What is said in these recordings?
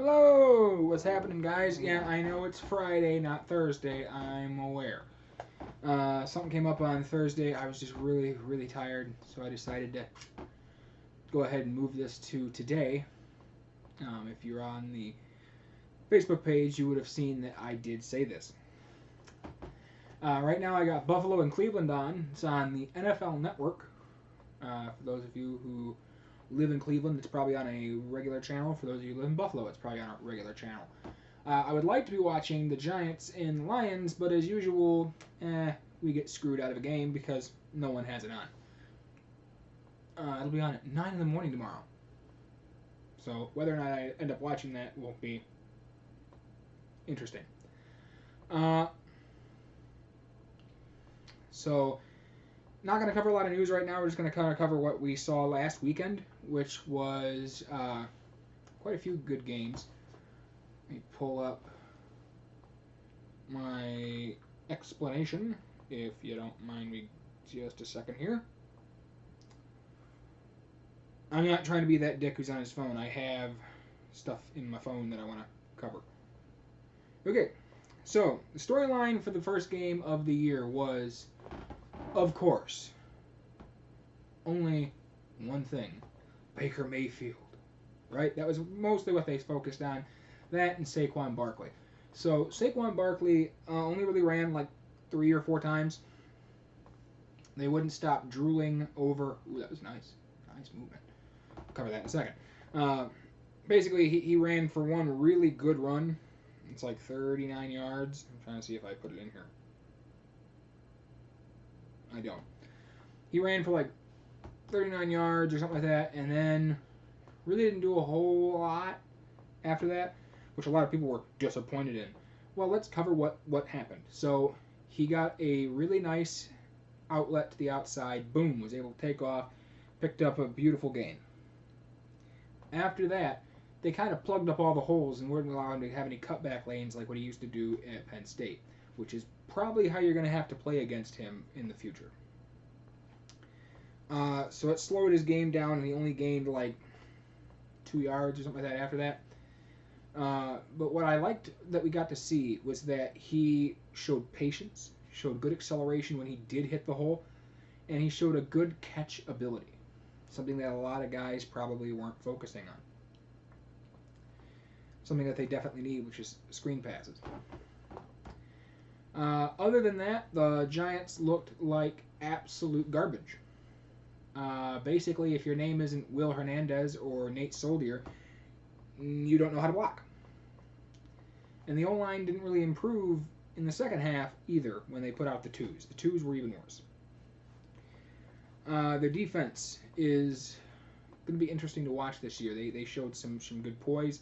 Hello! What's happening, guys? Yeah, I know it's Friday, not Thursday. I'm aware. Something came up on Thursday. I was just really tired, so I decided to go ahead and move this to today. If you're on the Facebook page, you would have seen that I did say this. Right now, I got Buffalo and Cleveland on. It's on the NFL Network. For those of you who live in Cleveland, it's probably on a regular channel. For those of you who live in Buffalo, it's probably on a regular channel. I would like to be watching the Giants and Lions, but as usual, we get screwed out of a game because no one has it on. It'll be on at 9 in the morning tomorrow. So whether or not I end up watching that will be interesting. So not going to cover a lot of news right now. We're just going to kind of cover what we saw last weekend, which was quite a few good games. Let me pull up my explanation, if you don't mind me just a second here. I'm not trying to be that dick who's on his phone. I have stuff in my phone that I want to cover. Okay, so the storyline for the first game of the year was, of course, only one thing: Baker Mayfield. Right? That was mostly what they focused on. That and Saquon Barkley. So Saquon Barkley only really ran like 3 or 4 times. They wouldn't stop drooling over. Ooh, that was nice. Nice movement. I'll cover that in a second. Basically, he ran for one really good run. It's like 39 yards. I'm trying to see if I put it in here. I don't. He ran for like 39 yards or something like that, and then really didn't do a whole lot after that, which a lot of people were disappointed in. Well, let's cover what happened. So he got a really nice outlet to the outside. Boom, was able to take off, picked up a beautiful gain. After that, they kind of plugged up all the holes and weren't allowed to have any cutback lanes like what he used to do at Penn State, which is probably how you're going to have to play against him in the future. So it slowed his game down, and he only gained like 2 yards or something like that after that. But what I liked that we got to see was that he showed patience, showed good acceleration when he did hit the hole, and he showed a good catch ability, something that a lot of guys probably weren't focusing on. Something that they definitely need, which is screen passes. Other than that, the Giants looked like absolute garbage. Basically, if your name isn't Will Hernandez or Nate Soldier, you don't know how to block. And the O-line didn't really improve in the second half either when they put out the twos. The twos were even worse. Their defense is going to be interesting to watch this year. They showed some good poise.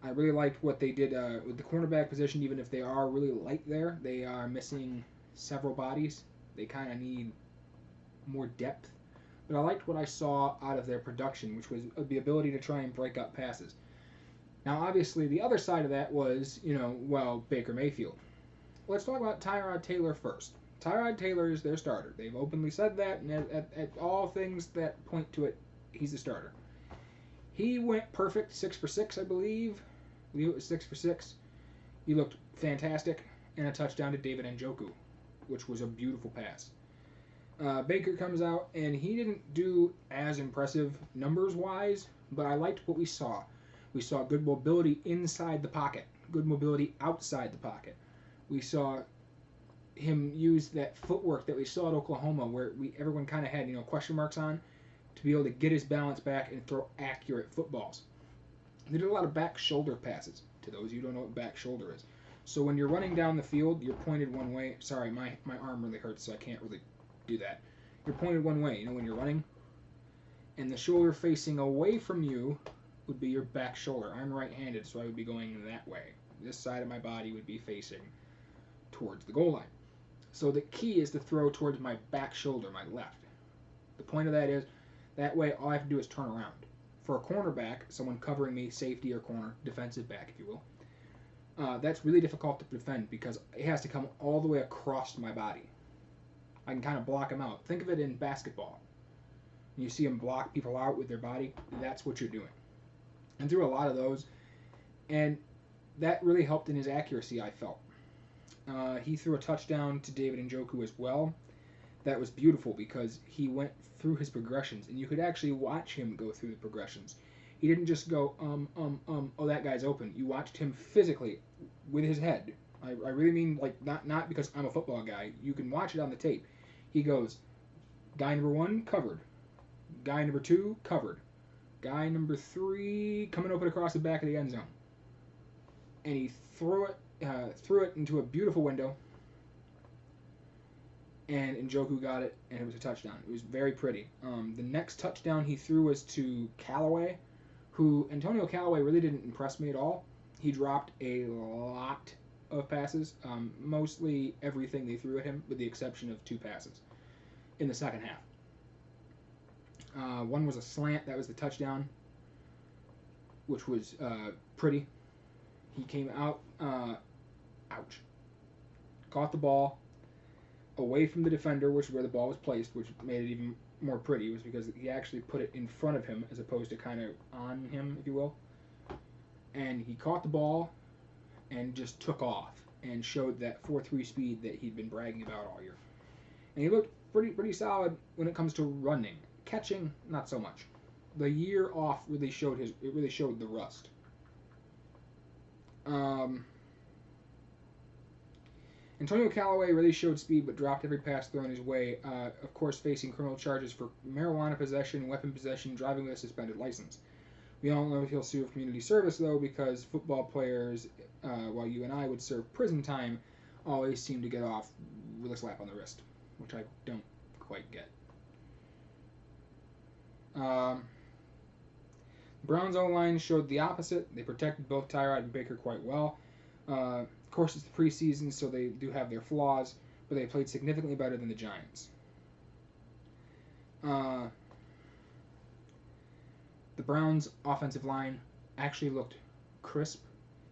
I really liked what they did with the cornerback position, even if they are really light there. They are missing several bodies. They kind of need more depth. But I liked what I saw out of their production, which was the ability to try and break up passes. Now, obviously, the other side of that was, Baker Mayfield. Let's talk about Tyrod Taylor first. Tyrod Taylor is their starter. They've openly said that, and at all things that point to it, he's the starter. He went perfect, 6 for 6, I believe. I believe it was 6 for 6. He looked fantastic, and a touchdown to David Njoku, which was a beautiful pass. Baker comes out, and he didn't do as impressive numbers-wise, but I liked what we saw. We saw good mobility inside the pocket, good mobility outside the pocket. We saw him use that footwork that we saw at Oklahoma, where everyone kind of had question marks on, to be able to get his balance back and throw accurate footballs. They did a lot of back shoulder passes. To those of you who don't know what back shoulder is. So when you're running down the field, you're pointed one way. Sorry, my arm really hurts, so I can't really do that. You're pointed one way, when you're running. And the shoulder facing away from you would be your back shoulder. I'm right-handed, so I would be going that way. This side of my body would be facing towards the goal line. So the key is to throw towards my back shoulder, my left. The point of that is, that way all I have to do is turn around. For a cornerback, someone covering me, safety or corner, defensive back, if you will, that's really difficult to defend because it has to come all the way across my body. I can kind of block them out. Think of it in basketball. When you see them block people out with their body, that's what you're doing. And through a lot of those, And that really helped in his accuracy, I felt. He threw a touchdown to David Njoku as well. That was beautiful because he went through his progressions, and you could actually watch him go through the progressions. He didn't just go, oh, that guy's open. You watched him physically with his head. I really mean, like, not because I'm a football guy. You can watch it on the tape. He goes, guy number 1, covered. Guy number 2, covered. Guy number 3, coming open across the back of the end zone. And he threw it into a beautiful window, and Njoku got it, and it was a touchdown. It was very pretty. The next touchdown he threw was to Callaway, who Antonio Callaway really didn't impress me at all. He dropped a lot of passes, mostly everything they threw at him, with the exception of 2 passes in the second half. One was a slant, that was the touchdown, which was pretty. He came out, caught the ball away from the defender, which is where the ball was placed, which made it even more pretty, was because he actually put it in front of him as opposed to kind of on him, if you will. And he caught the ball and just took off and showed that 4.3 speed that he'd been bragging about all year. And he looked pretty solid when it comes to running. Catching, not so much. The year off really showed the rust. Antonio Callaway really showed speed, but dropped every pass thrown his way. Of course, facing criminal charges for marijuana possession, weapon possession, driving with a suspended license. We all know he'll serve community service, though, because football players, while you and I would serve prison time, always seem to get off with a slap on the wrist, which I don't quite get. Browns O-line showed the opposite. They protected both Tyrod and Baker quite well. Of course, it's the preseason, so they do have their flaws, but they played significantly better than the Giants. The Browns' offensive line actually looked crisp.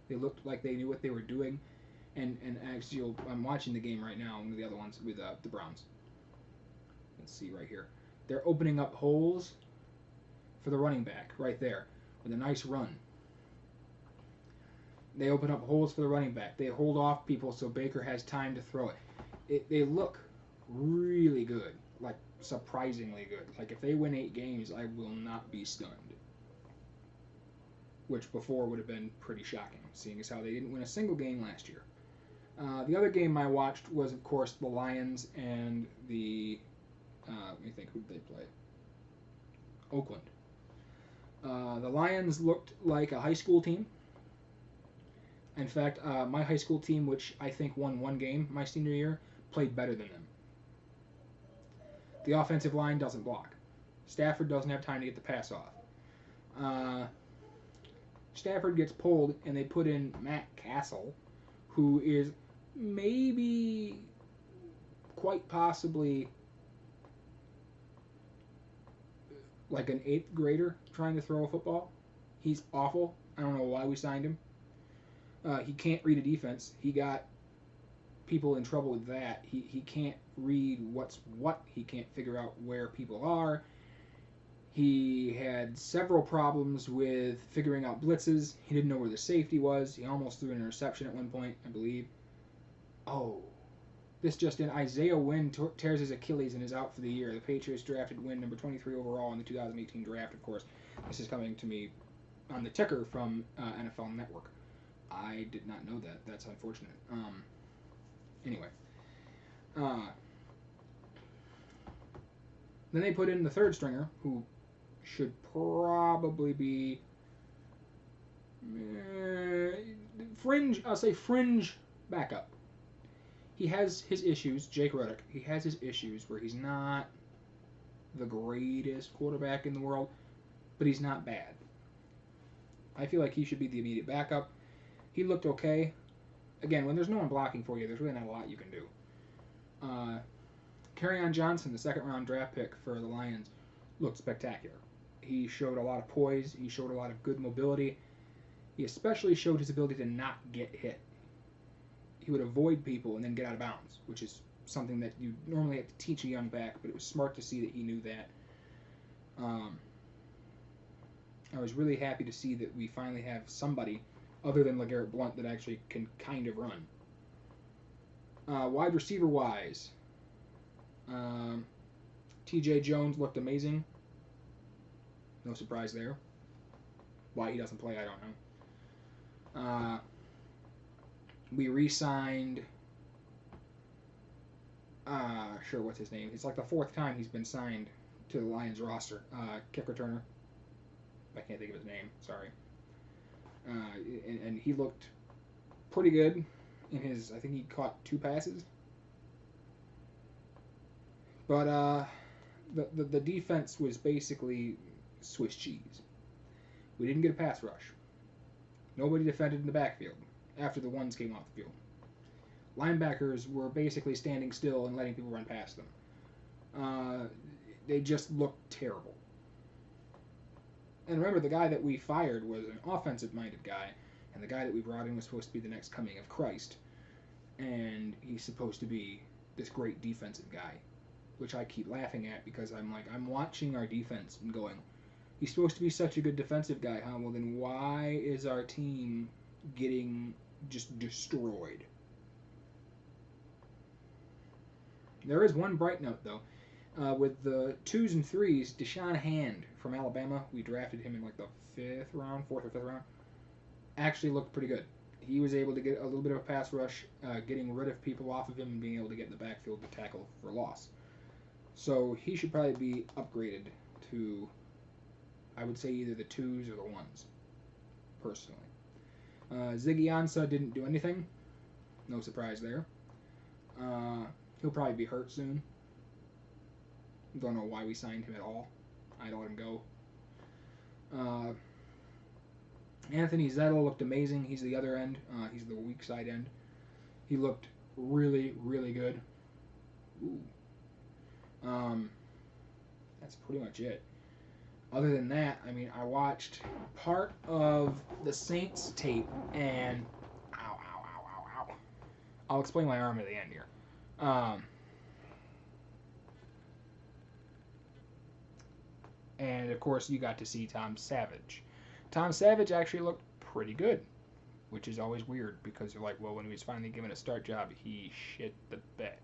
They looked like they knew what they were doing. And actually, I'm watching the game right now, one of the other ones with the Browns. Let's see right here. They're opening up holes for the running back right there with a nice run. They open up holes for the running back. They hold off people so Baker has time to throw it. They look really good, like surprisingly good. Like if they win 8 games, I will not be stunned. Which before would have been pretty shocking, seeing as how they didn't win a single game last year. The other game I watched was, of course, the Lions and the... let me think, who did they play? Oakland. The Lions looked like a high school team. In fact, my high school team, which I think won 1 game my senior year, played better than them. The offensive line doesn't block. Stafford doesn't have time to get the pass off. Stafford gets pulled, and they put in Matt Castle, who is maybe, quite possibly, like an 8th grader trying to throw a football. He's awful. I don't know why we signed him. He can't read a defense. He got people in trouble with that. He can't read what's what. He can't figure out where people are. He had several problems with figuring out blitzes. He didn't know where the safety was. He almost threw an interception at one point, I believe. Oh, this just in. Isaiah Wynn tears his Achilles and is out for the year. The Patriots drafted Wynn number 23 overall in the 2018 draft, of course. This is coming to me on the ticker from NFL Network. I did not know that. That's unfortunate. Anyway. Then they put in the 3rd stringer, who should probably be fringe. I'll say fringe backup. He has his issues, Jake Ruddock. He has his issues where he's not the greatest quarterback in the world, but he's not bad. I feel like he should be the immediate backup. He looked okay. Again, when there's no one blocking for you, there's really not a lot you can do. Kerryon Johnson, the 2nd-round draft pick for the Lions, looked spectacular. He showed a lot of poise. He showed a lot of good mobility. He especially showed his ability to not get hit. He would avoid people and then get out of bounds, which is something that you normally have to teach a young back, but it was smart to see that he knew that. I was really happy to see that we finally have somebody other than LeGarrette Blount that actually can kind of run. Wide receiver wise, T.J. Jones looked amazing. No surprise there. Why he doesn't play, I don't know. We re-signed. What's his name? It's like the fourth time he's been signed to the Lions roster. Kick returner. I can't think of his name. Sorry. And he looked pretty good in his. I think he caught 2 passes. But the defense was basically Swiss cheese. We didn't get a pass rush. Nobody defended in the backfield after the ones came off the field. Linebackers were basically standing still and letting people run past them. They just looked terrible. And remember, the guy that we fired was an offensive-minded guy, and the guy that we brought in was supposed to be the next coming of Christ. And he's supposed to be this great defensive guy, which I keep laughing at because I'm watching our defense and going, he's supposed to be such a good defensive guy, huh? Well, then why is our team getting just destroyed? There is one bright note, though. With the 2s and 3s, Deshaun Hand from Alabama, we drafted him in like the 4th or 5th round, actually looked pretty good. He was able to get a little bit of a pass rush, getting rid of people off of him and being able to get in the backfield to tackle for loss. So he should probably be upgraded to, I would say, either the 2s or the 1s, personally. Ziggy Ansah didn't do anything. No surprise there. He'll probably be hurt soon. Don't know why we signed him at all. I'd let him go. Anthony Zettel looked amazing. He's the other end. He's the weak side end. He looked really, really good. Ooh. That's pretty much it. Other than that, I mean, I watched part of the Saints tape, and ow. I'll explain my arm at the end here. And, of course, you got to see Tom Savage. Tom Savage actually looked pretty good, which is always weird because you're like, well, when he was finally given a start job, he shit the bed.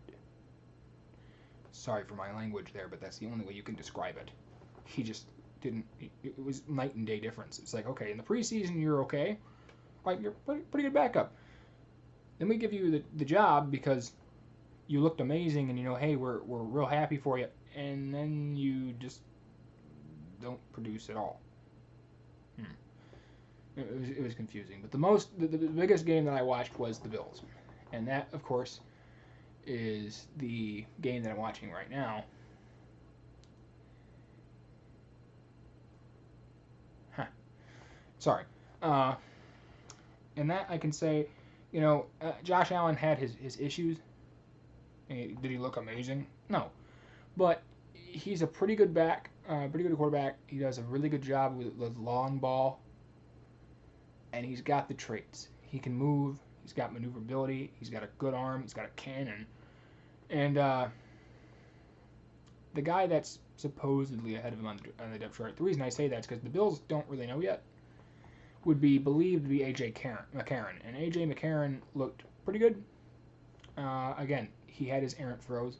Sorry for my language there, but that's the only way you can describe it. He just didn't. It was night and day difference. It's like, okay, in the preseason, you're okay. Like, you're pretty good backup. Then we give you the job because you looked amazing and, hey, we're real happy for you. And then you just don't produce at all. It was confusing. But the biggest game that I watched was the Bills. And that, of course, is the game that I'm watching right now. Sorry. And that I can say, Josh Allen had his issues. Did he look amazing? No. But he's a pretty good pretty good quarterback. He does a really good job with the long ball. And he's got the traits. He can move. He's got maneuverability. He's got a good arm. He's got a cannon. And the guy that's supposedly ahead of him on the depth chart, the reason I say that is because the Bills don't really know yet, would be believed to be A.J. McCarron. And A.J. McCarron looked pretty good. Again, he had his errant throws.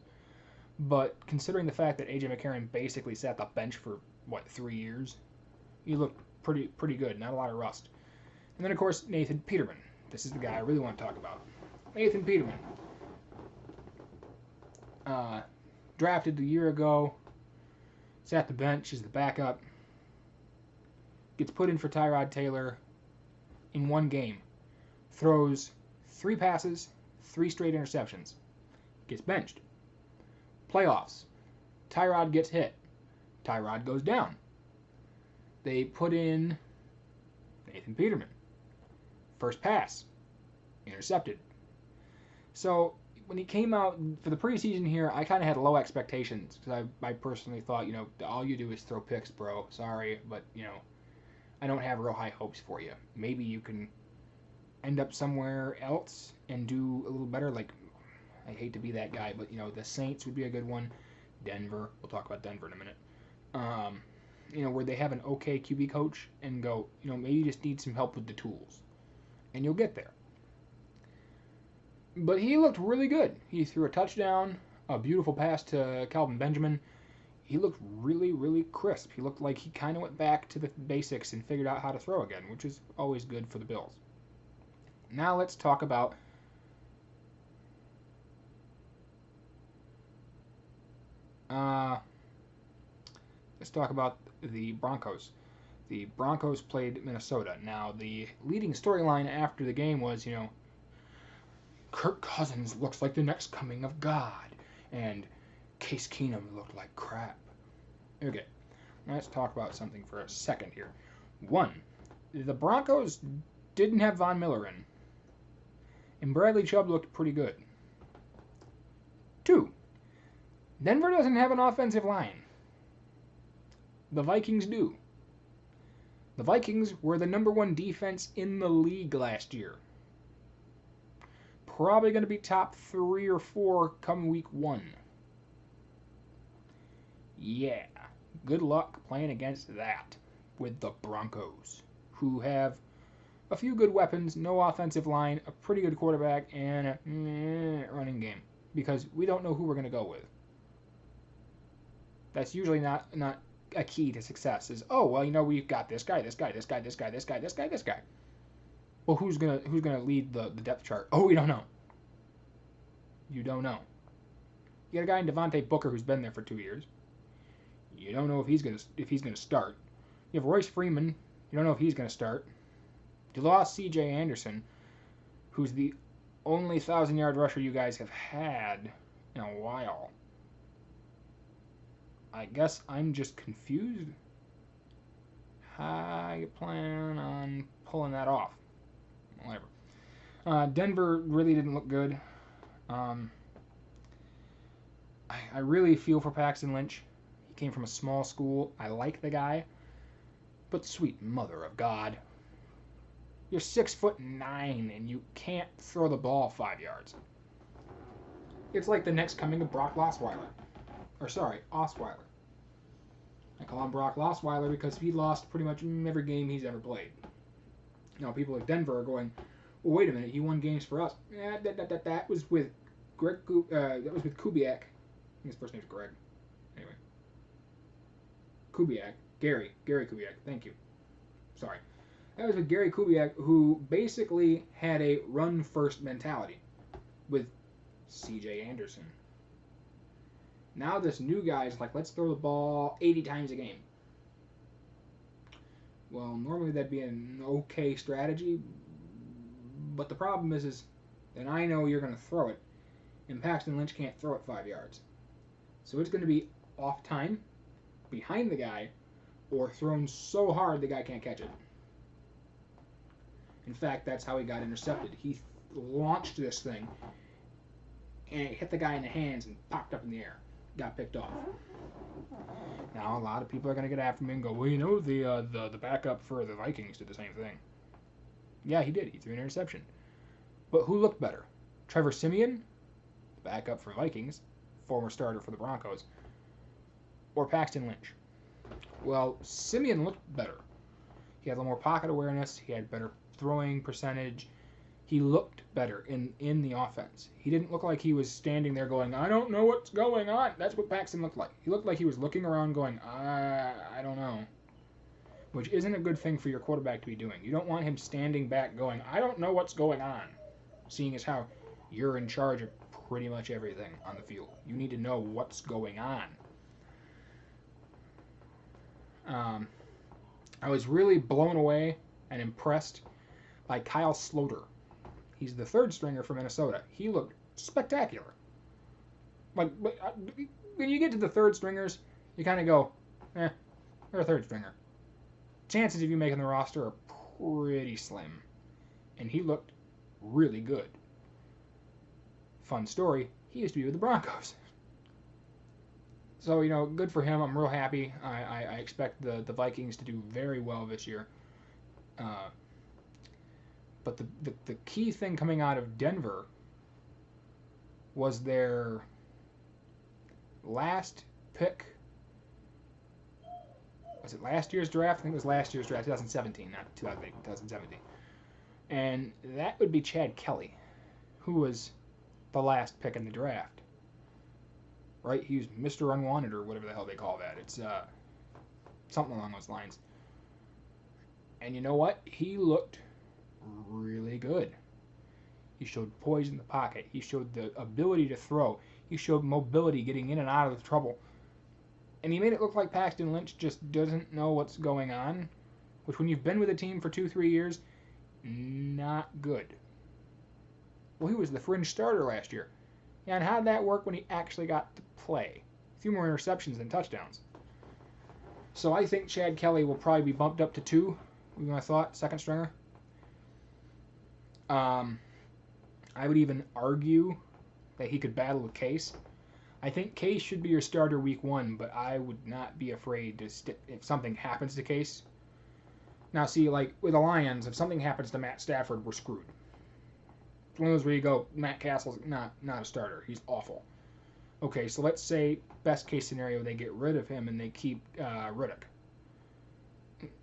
But considering the fact that A.J. McCarron basically sat the bench for, 3 years, he looked pretty good. Not a lot of rust. And then, of course, Nathan Peterman. This is the guy I really want to talk about. Nathan Peterman. Drafted a year ago. Sat the bench as the backup. Gets put in for Tyrod Taylor in one game. Throws 3 passes, 3 straight interceptions. Gets benched. Playoffs. Tyrod gets hit. Tyrod goes down. They put in Nathan Peterman. First pass. Intercepted. So when he came out for the preseason here, I kind of had low expectations because I personally thought, all you do is throw picks, bro. Sorry, but, I don't have real high hopes for you. Maybe you can end up somewhere else and do a little better. Like, I hate to be that guy, but, the Saints would be a good one. Denver. We'll talk about Denver in a minute. Where they have an okay QB coach and go, maybe you just need some help with the tools. and you'll get there. But he looked really good. He threw a touchdown, a beautiful pass to Calvin Benjamin. He looked really, really crisp. He looked like he kind of went back to the basics and figured out how to throw again, which is always good for the Bills. Now let's talk about the Broncos. The Broncos played Minnesota. Now, the leading storyline after the game was, Kirk Cousins looks like the next coming of God, and Case Keenum looked like crap. Okay, let's talk about something for a second here. One, the Broncos didn't have Von Miller in, and Bradley Chubb looked pretty good. Two, Denver doesn't have an offensive line. The Vikings do. The Vikings were the #1 defense in the league last year. Probably going to be top 3 or 4 come week 1. Yeah, good luck playing against that with the Broncos, who have a few good weapons, no offensive line, a pretty good quarterback, and a running game, because we don't know who we're going to go with. That's usually not a key to success. Is, oh, well, we've got this guy, this guy, this guy, this guy, this guy, this guy, this guy. Well, who's gonna lead the depth chart? Oh, we don't know. You don't know. You got a guy in Devontae Booker who's been there for 2 years. You don't know if he's gonna start. You have Royce Freeman. You don't know if he's gonna start. You lost C.J. Anderson, who's the only 1,000-yard rusher you guys have had in a while. I guess I'm just confused. How you plan on pulling that off? Whatever. Denver really didn't look good. I really feel for Paxton Lynch. He came from a small school. I like the guy. But sweet mother of God. You're 6'9" and you can't throw the ball 5 yards. It's like the next coming of Brock Osweiler. Osweiler. I call him Brock Osweiler because he lost pretty much every game he's ever played. People like Denver are going, well, wait a minute, he won games for us. That was with Greg. That was with Kubiak. I think his first name's Greg. Anyway, Kubiak, Gary Kubiak. Thank you. Sorry, that was with Gary Kubiak, who basically had a run-first mentality with C.J. Anderson. Now this new guy's like, let's throw the ball 80 times a game. Well, normally that'd be an okay strategy, but the problem is that I know you're going to throw it, and Paxton Lynch can't throw it 5 yards. So it's going to be off time, behind the guy, or thrown so hard the guy can't catch it. In fact, that's how he got intercepted. He launched this thing, and it hit the guy in the hands and popped up in the air. Got picked off. Now a lot of people are going to get after me and go, well, the backup for the Vikings did the same thing. Yeah, he did. He threw an interception. But who looked better? Trevor Siemian, the backup for Vikings, former starter for the Broncos, or Paxton Lynch? Well, Siemian looked better. He had a little more pocket awareness. He had better throwing percentage. He looked better in the offense. He didn't look like he was standing there going, I don't know what's going on. That's what Paxton looked like. He looked like he was looking around going, I don't know. Which isn't a good thing for your quarterback to be doing. You don't want him standing back going, I don't know what's going on. Seeing as how you're in charge of pretty much everything on the field. You need to know what's going on. I was really blown away and impressed by Kyle Sloter. He's the third stringer for Minnesota. He looked spectacular. When you get to the third stringers, you kind of go, they're a third stringer. Chances of you making the roster are pretty slim. And he looked really good. Fun story, he used to be with the Broncos. So, good for him. I'm real happy. I expect the Vikings to do very well this year. But the key thing coming out of Denver was their last pick. Was it last year's draft? I think it was last year's draft, 2017, not 2008, 2017. and that would be Chad Kelly, who was the last pick in the draft. Right? He was Mr. Unwanted or whatever the hell they call that. It's something along those lines. And you know what? He looked really good. He showed poise in the pocket. He showed the ability to throw. He showed mobility getting in and out of the trouble. And he made it look like Paxton Lynch just doesn't know what's going on, which when you've been with a team for 2-3 years, not good. Well, he was the fringe starter last year. Yeah, and how did that work when he actually got to play? A few more interceptions than touchdowns. So I think Chad Kelly will probably be bumped up to 2, would be my thought, second stringer. I would even argue that he could battle with Case. I think Case should be your starter week 1, but I would not be afraid to if something happens to Case. Now, see, like with the Lions, if something happens to Matt Stafford, we're screwed. It's one of those where you go, Matt Castle's not a starter. He's awful. Okay, so let's say best case scenario, they get rid of him and they keep Riddick.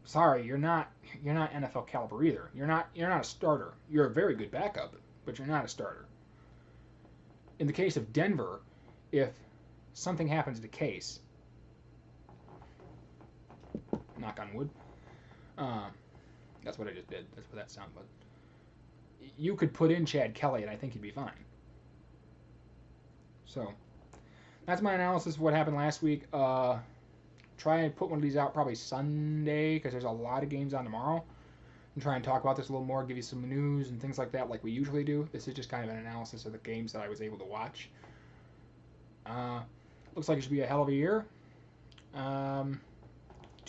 Sorry, you're not NFL caliber either. You're not a starter. You're a very good backup, but you're not a starter. In the case of Denver, if something happens to Case, knock on wood, that's what I just did. That's what that sound was. You could put in Chad Kelly, and I think he'd be fine. So, that's my analysis of what happened last week. Try and put one of these out probably Sunday, because there's a lot of games on tomorrow. And try and talk about this a little more, give you some news and things like that like we usually do. This is just kind of an analysis of the games that I was able to watch. Looks like it should be a hell of a year. 2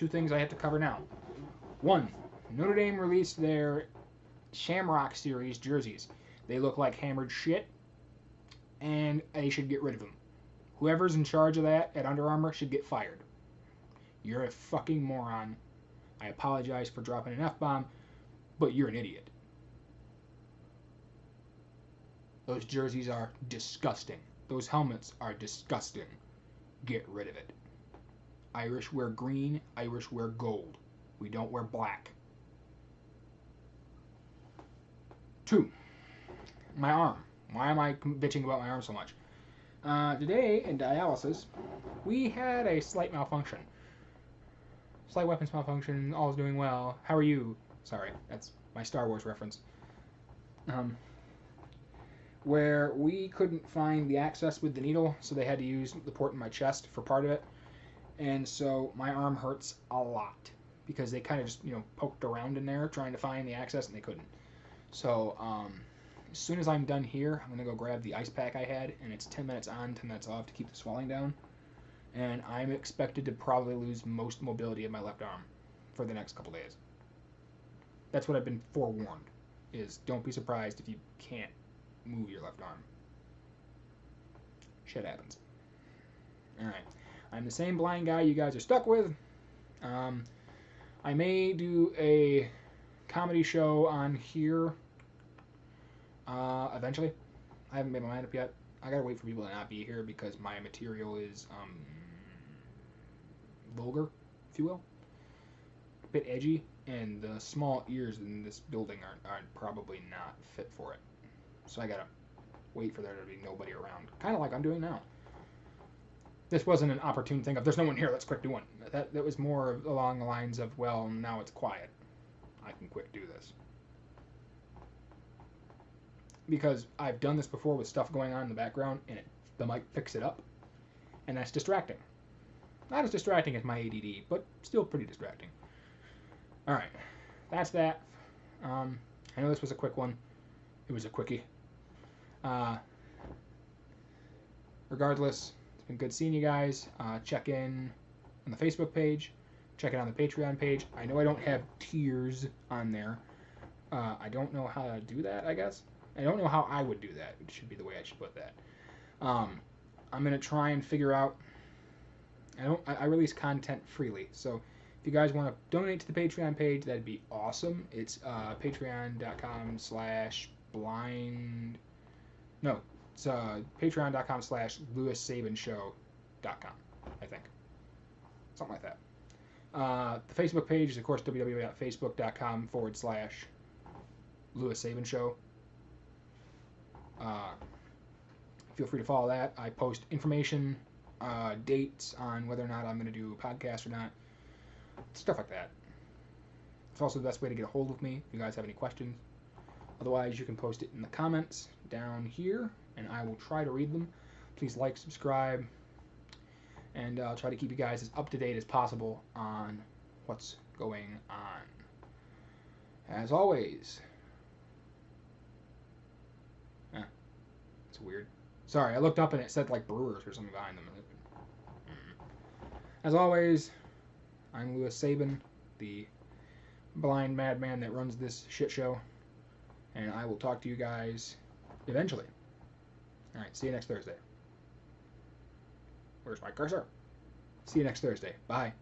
things I have to cover now. 1, Notre Dame released their Shamrock Series jerseys. They look like hammered shit, and they should get rid of them. Whoever's in charge of that at Under Armour should get fired. You're a fucking moron. I apologize for dropping an F-bomb, but you're an idiot. Those jerseys are disgusting. Those helmets are disgusting. Get rid of it. Irish wear green, Irish wear gold. We don't wear black. 2, my arm. Why am I bitching about my arm so much? Today, in dialysis, we had a slight malfunction. Slight weapons malfunction, all's doing well. How are you? Sorry, that's my Star Wars reference. Where we couldn't find the access with the needle, so they had to use the port in my chest for part of it. And so my arm hurts a lot, because they kind of just, poked around in there trying to find the access, and they couldn't. So, as soon as I'm done here, I'm going to go grab the ice pack I had, and it's 10 minutes on, 10 minutes off to keep the swelling down. And I'm expected to probably lose most mobility of my left arm for the next couple days. That's what I've been forewarned, is don't be surprised if you can't move your left arm. Shit happens. Alright. I'm the same blind guy you guys are stuck with. I may do a comedy show on here eventually. I haven't made my mind up yet. I gotta wait for people to not be here because my material is vulgar, if you will. A bit edgy, and the small ears in this building are probably not fit for it. So I gotta wait for there to be nobody around. Kind of like I'm doing now. This wasn't an opportune thing of, there's no one here, let's quick do one. That was more along the lines of, well, now it's quiet. I can quick do this. Because I've done this before with stuff going on in the background, and the mic picks it up, and that's distracting. Not as distracting as my ADD, but still pretty distracting. Alright, that's that. I know this was a quick one. It was a quickie. Regardless, it's been good seeing you guys. Check in on the Facebook page. Check it on the Patreon page. I know I don't have tiers on there. I don't know how to do that, I guess. I don't know how I would do that. It should be the way I should put that. I'm going to try and figure out... I release content freely, so if you guys want to donate to the Patreon page, that'd be awesome. It's patreon.com/blind... No, it's patreon.com/LewisSabinshow.com, I think. Something like that. The Facebook page is, of course, www.facebook.com/... Lewis Sabin Show. Feel free to follow that. I post information, dates on whether or not I'm going to do a podcast or not, stuff like that. It's also the best way to get a hold of me if you guys have any questions. Otherwise, you can post it in the comments down here, and I will try to read them. Please like, subscribe, and I'll try to keep you guys as up to date as possible on what's going on. As always, it's weird. Sorry, I looked up and it said like Brewers or something behind them. As always, I'm Lewis Sabin, the blind madman that runs this shit show, and I will talk to you guys eventually. Alright, see you next Thursday. Where's my cursor? See you next Thursday. Bye.